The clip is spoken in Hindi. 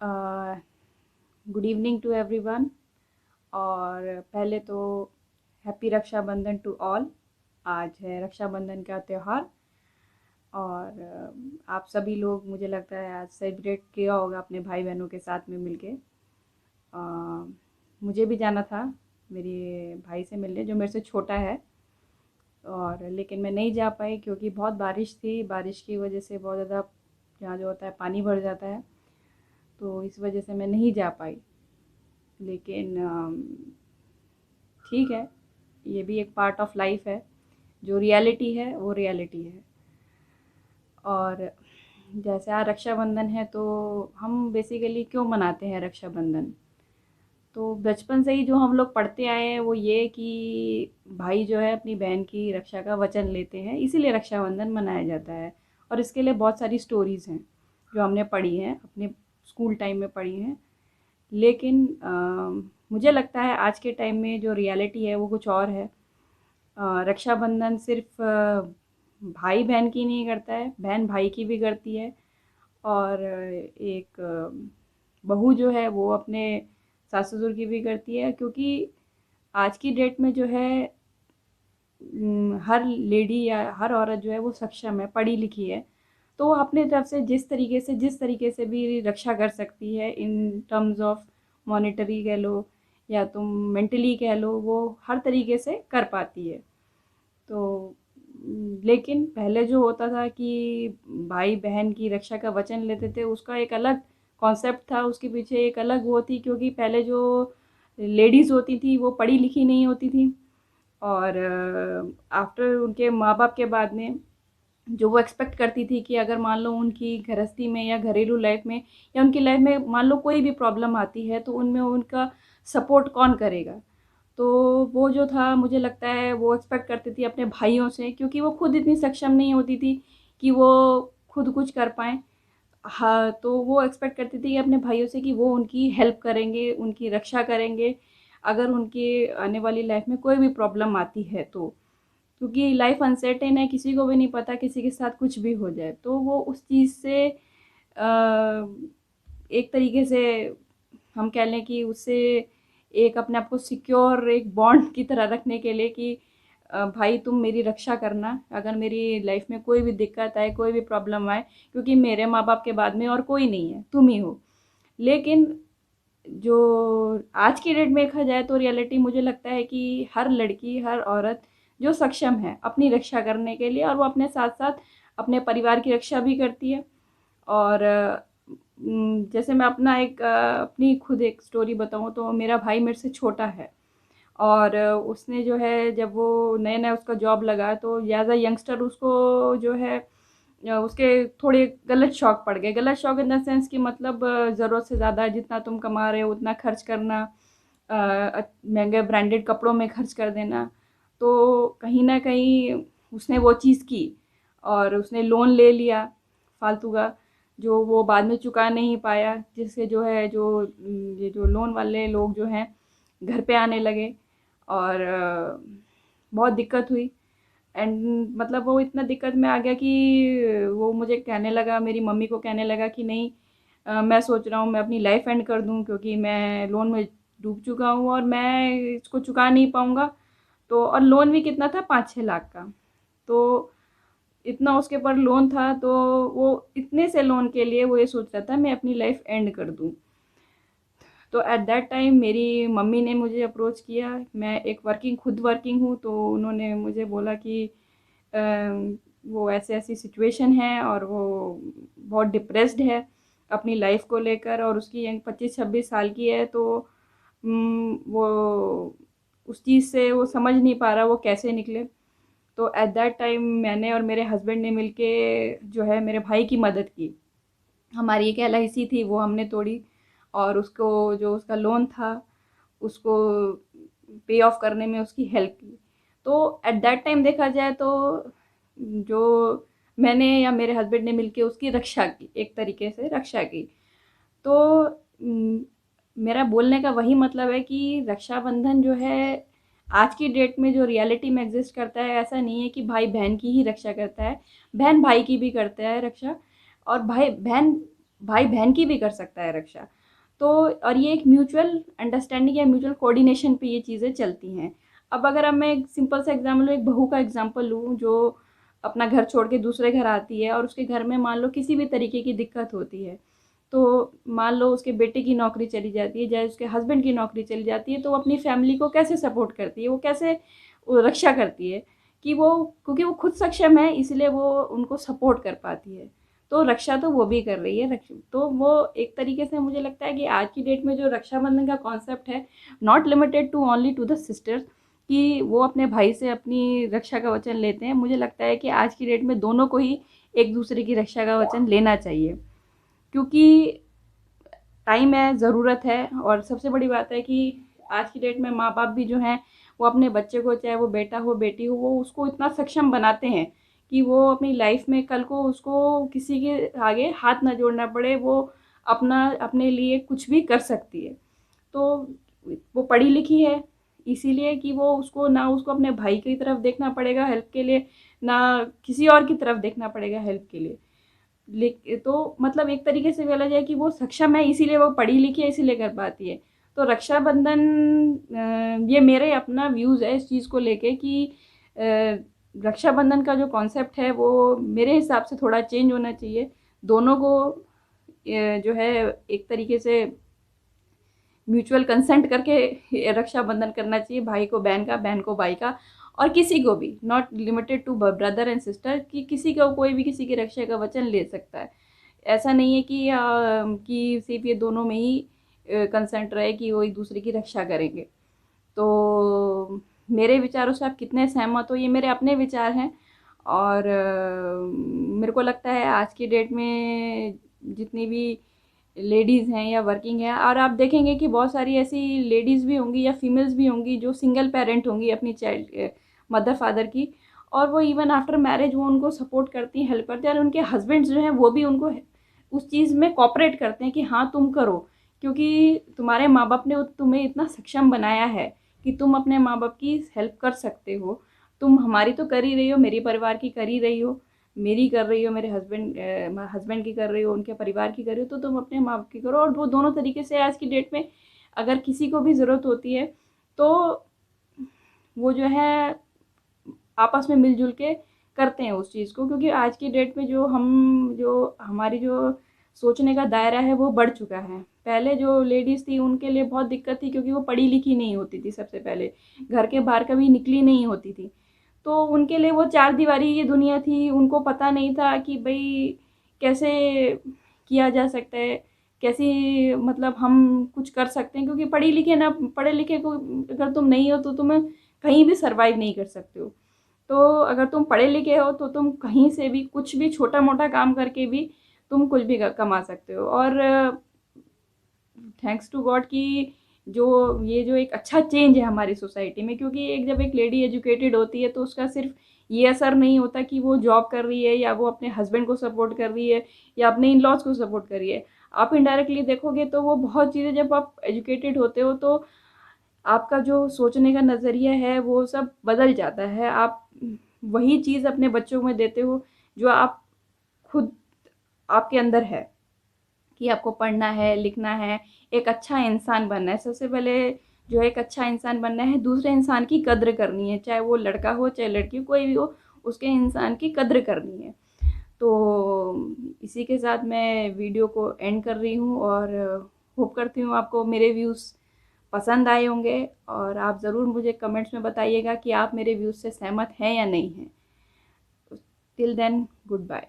Good evening to everyone. और पहले तो हैप्पी रक्षाबंधन टू ऑल। आज है रक्षाबंधन का त्यौहार और आप सभी लोग मुझे लगता है आज सेलिब्रेट किया होगा अपने भाई बहनों के साथ में मिलके। मुझे भी जाना था मेरे भाई से मिलने जो मेरे से छोटा है, और लेकिन मैं नहीं जा पाई क्योंकि बहुत बारिश थी। बारिश की वजह से बहुत ज़्यादा यहाँ जो होता है पानी भर जाता है, तो इस वजह से मैं नहीं जा पाई। लेकिन ठीक है, ये भी एक पार्ट ऑफ लाइफ है। जो रियलिटी है वो रियलिटी है। और जैसे आज रक्षाबंधन है तो हम बेसिकली क्यों मनाते हैं रक्षाबंधन? तो बचपन से ही जो हम लोग पढ़ते आए हैं वो ये कि भाई जो है अपनी बहन की रक्षा का वचन लेते हैं, इसीलिए रक्षाबंधन मनाया जाता है। और इसके लिए बहुत सारी स्टोरीज़ हैं जो हमने पढ़ी हैं, अपने स्कूल टाइम में पढ़ी हैं। लेकिन मुझे लगता है आज के टाइम में जो रियलिटी है वो कुछ और है। रक्षाबंधन सिर्फ भाई बहन की नहीं करता है, बहन भाई की भी करती है। और एक बहू जो है वो अपने सास ससुर की भी करती है, क्योंकि आज की डेट में जो है हर लेडी या हर औरत जो है वो सक्षम है, पढ़ी लिखी है। तो वो अपनी तरफ से जिस तरीके से भी रक्षा कर सकती है, इन टर्म्स ऑफ मॉनेटरी कह लो या तुम मेंटली कह लो, वो हर तरीके से कर पाती है। तो लेकिन पहले जो होता था कि भाई बहन की रक्षा का वचन लेते थे, उसका एक अलग कॉन्सेप्ट था, उसके पीछे एक अलग वो थी, क्योंकि पहले जो लेडीज़ होती थी वो पढ़ी लिखी नहीं होती थी। और आफ्टर उनके माँ बाप के बाद में जो वो एक्सपेक्ट करती थी कि अगर मान लो उनकी गृहस्थी में या घरेलू लाइफ में या उनकी लाइफ में मान लो कोई भी प्रॉब्लम आती है तो उनमें उनका सपोर्ट कौन करेगा। तो वो जो था मुझे लगता है वो एक्सपेक्ट करती थी अपने भाइयों से, क्योंकि वो खुद इतनी सक्षम नहीं होती थी कि वो खुद कुछ कर पाएँ। हाँ, तो वो एक्सपेक्ट करती थी अपने भाइयों से कि वो उनकी हेल्प करेंगे, उनकी रक्षा करेंगे, अगर उनकी आने वाली लाइफ में कोई भी प्रॉब्लम आती है तो। क्योंकि लाइफ अनसर्टेन है, किसी को भी नहीं पता किसी के साथ कुछ भी हो जाए, तो वो उस चीज़ से एक तरीके से हम कह लें कि उससे एक अपने आप को सिक्योर एक बॉन्ड की तरह रखने के लिए कि भाई तुम मेरी रक्षा करना, अगर मेरी लाइफ में कोई भी दिक्कत आए, कोई भी प्रॉब्लम आए, क्योंकि मेरे माँ बाप के बाद में और कोई नहीं है, तुम ही हो। लेकिन जो आज की डेट में देखा जाए तो रियलिटी मुझे लगता है कि हर लड़की, हर औरत जो सक्षम है अपनी रक्षा करने के लिए, और वो अपने साथ साथ अपने परिवार की रक्षा भी करती है। और जैसे मैं अपनी खुद एक स्टोरी बताऊँ तो मेरा भाई मेरे से छोटा है। और उसने जो है जब वो नया नया उसका जॉब लगा तो एज अ यंगस्टर उसको जो है उसके थोड़े गलत शौक पड़ गए। गलत शौक इन द सेंस कि मतलब ज़रूरत से ज़्यादा जितना तुम कमा रहे हो उतना खर्च करना, महंगे ब्रांडेड कपड़ों में खर्च कर देना। तो कहीं ना कहीं उसने वो चीज़ की और उसने लोन ले लिया फालतू का, जो वो बाद में चुका नहीं पाया, जिससे जो है ये जो लोन वाले लोग जो हैं घर पे आने लगे। और बहुत दिक्कत हुई। एंड मतलब वो इतना दिक्कत में आ गया कि वो मुझे कहने लगा, मेरी मम्मी को कहने लगा कि नहीं, मैं सोच रहा हूँ मैं अपनी लाइफ एंड कर दूँ, क्योंकि मैं लोन में डूब चुका हूँ और मैं इसको चुका नहीं पाऊँगा। तो और लोन भी कितना था, 5-6 लाख का। तो इतना उसके ऊपर लोन था, तो वो इतने से लोन के लिए वो ये सोच रहा था मैं अपनी लाइफ एंड कर दूँ। तो एट दैट टाइम मेरी मम्मी ने मुझे अप्रोच किया। मैं एक खुद वर्किंग हूँ, तो उन्होंने मुझे बोला कि अ, वो ऐसे ऐसी सिचुएशन है और वो बहुत डिप्रेस्ड है अपनी लाइफ को लेकर, और उसकी यंग 25-26 साल की है। तो वो उस चीज़ से वो समझ नहीं पा रहा वो कैसे निकले। तो एट दैट टाइम मैंने और मेरे हस्बैंड ने मिलके जो है मेरे भाई की मदद की। हमारी एक एलआईसी थी वो हमने तोड़ी, और उसको जो उसका लोन था उसको पे ऑफ करने में उसकी हेल्प की। तो एट दैट टाइम देखा जाए तो जो मैंने या मेरे हस्बैंड ने मिलके उसकी रक्षा की, एक तरीके से रक्षा की। तो मेरा बोलने का वही मतलब है कि रक्षाबंधन जो है आज की डेट में जो रियलिटी में एग्जिस्ट करता है, ऐसा नहीं है कि भाई बहन की ही रक्षा करता है, बहन भाई की भी करता है रक्षा। और भाई बहन भाई बहन की भी कर सकता है रक्षा। तो और ये एक म्यूचुअल अंडरस्टैंडिंग या म्यूचुअल कोऑर्डिनेशन पे ये चीज़ें चलती हैं। अब मैं एक सिंपल सा एग्जांपल लूँ, एक बहू का एग्जांपल लूँ जो अपना घर छोड़ के दूसरे घर आती है और उसके घर में मान लो किसी भी तरीके की दिक्कत होती है, तो मान लो उसके बेटे की नौकरी चली जाती है या उसके हस्बैंड की नौकरी चली जाती है, तो वो अपनी फैमिली को कैसे सपोर्ट करती है, वो कैसे रक्षा करती है कि वो, क्योंकि वो खुद सक्षम है इसलिए वो उनको सपोर्ट कर पाती है। तो रक्षा तो वो भी कर रही है। तो वो एक तरीके से मुझे लगता है कि आज की डेट में जो रक्षाबंधन का कॉन्सेप्ट है, not limited to only to the sisters, कि वो अपने भाई से अपनी रक्षा का वचन लेते हैं। मुझे लगता है कि आज की डेट में दोनों को ही एक दूसरे की रक्षा का वचन लेना चाहिए, क्योंकि टाइम है, ज़रूरत है। और सबसे बड़ी बात है कि आज की डेट में माँ बाप भी जो हैं वो अपने बच्चे को, चाहे वो बेटा हो बेटी हो, वो उसको इतना सक्षम बनाते हैं कि वो अपनी लाइफ में कल को उसको किसी के आगे हाथ ना जोड़ना पड़े, वो अपना अपने लिए कुछ भी कर सकती है। तो वो पढ़ी लिखी है इसीलिए कि वो उसको ना उसको अपने भाई की तरफ देखना पड़ेगा हेल्प के लिए, ना किसी और की तरफ देखना पड़ेगा हेल्प के लिए। तो मतलब एक तरीके से बोला जाए कि वो सक्षम है इसीलिए वो पढ़ी लिखी है इसीलिए कर पाती है। तो रक्षाबंधन, ये मेरे अपना व्यूज़ है इस चीज़ को लेके कि रक्षाबंधन का जो कॉन्सेप्ट है वो मेरे हिसाब से थोड़ा चेंज होना चाहिए। दोनों को जो है एक तरीके से म्यूचुअल कंसेंट करके रक्षाबंधन करना चाहिए, भाई को बहन का, बहन को भाई का, और किसी को भी, not limited to brother and sister, कि किसी को कोई भी किसी की रक्षा का वचन ले सकता है। ऐसा नहीं है कि सिर्फ ये दोनों में ही कंसेंट रहे कि वो एक दूसरे की रक्षा करेंगे। तो मेरे विचारों से आप कितने सहमत हो, ये मेरे अपने विचार हैं। और मेरे को लगता है आज की डेट में जितनी भी लेडीज़ हैं या वर्किंग है, और आप देखेंगे कि बहुत सारी ऐसी लेडीज़ भी होंगी या फीमेल्स भी होंगी जो सिंगल पेरेंट होंगी अपनी चाइल्ड मदर फादर की, और वो इवन आफ्टर मैरिज वो उनको सपोर्ट करती हैं, हेल्प करती हैं, और उनके हस्बैंड्स जो हैं वो भी उनको उस चीज़ में कॉपरेट करते हैं कि हाँ तुम करो, क्योंकि तुम्हारे माँ बाप ने तुम्हें इतना सक्षम बनाया है कि तुम अपने माँ बाप की हेल्प कर सकते हो। तुम हमारी तो कर ही रही हो, मेरी परिवार की कर ही रही हो, मेरी कर रही हो, मेरे हस्बैंड की कर रही हो, उनके परिवार की कर रही हो, तो तुम अपने माँ बाप की करो। और वो दोनों तरीके से आज की डेट में अगर किसी को भी ज़रूरत होती है तो वो जो है आपस में मिलजुल के करते हैं उस चीज़ को, क्योंकि आज की डेट में जो हमारी जो सोचने का दायरा है वो बढ़ चुका है। पहले जो लेडीज़ थी उनके लिए बहुत दिक्कत थी, क्योंकि वो पढ़ी लिखी नहीं होती थी, सबसे पहले घर के बाहर कभी निकली नहीं होती थी, तो उनके लिए वो चार दीवारी की दुनिया थी। उनको पता नहीं था कि भाई कैसे किया जा सकता है, कैसी मतलब हम कुछ कर सकते हैं, क्योंकि पढ़े लिखे को अगर तुम नहीं हो तो तुम्हें कहीं भी सर्वाइव नहीं कर सकते हो। तो अगर तुम पढ़े लिखे हो तो तुम कहीं से भी कुछ भी छोटा मोटा काम करके भी तुम कुछ भी कमा सकते हो। और थैंक्स टू गॉड कि जो एक अच्छा चेंज है हमारी सोसाइटी में, क्योंकि जब एक लेडी एजुकेटेड होती है तो उसका सिर्फ ये असर नहीं होता कि वो जॉब कर रही है या वो अपने हस्बैंड को सपोर्ट कर रही है या अपने इन लॉज को सपोर्ट कर रही है। आप इनडायरेक्टली देखोगे तो वो बहुत चीज़ें, जब आप एजुकेटेड होते हो तो आपका जो सोचने का नज़रिया है वो सब बदल जाता है। आप वही चीज़ अपने बच्चों में देते हो जो आप खुद आपके अंदर है, कि आपको पढ़ना है, लिखना है, एक अच्छा इंसान बनना है। सबसे पहले जो है एक अच्छा इंसान बनना है, दूसरे इंसान की कद्र करनी है, चाहे वो लड़का हो चाहे लड़की हो, कोई भी हो, उसके इंसान की कद्र करनी है। तो इसी के साथ मैं वीडियो को एंड कर रही हूँ, और होप करती हूँ आपको मेरे व्यूज़ पसंद आए होंगे, और आप ज़रूर मुझे कमेंट्स में बताइएगा कि आप मेरे व्यूज़ से सहमत हैं या नहीं हैं। Till then, good bye.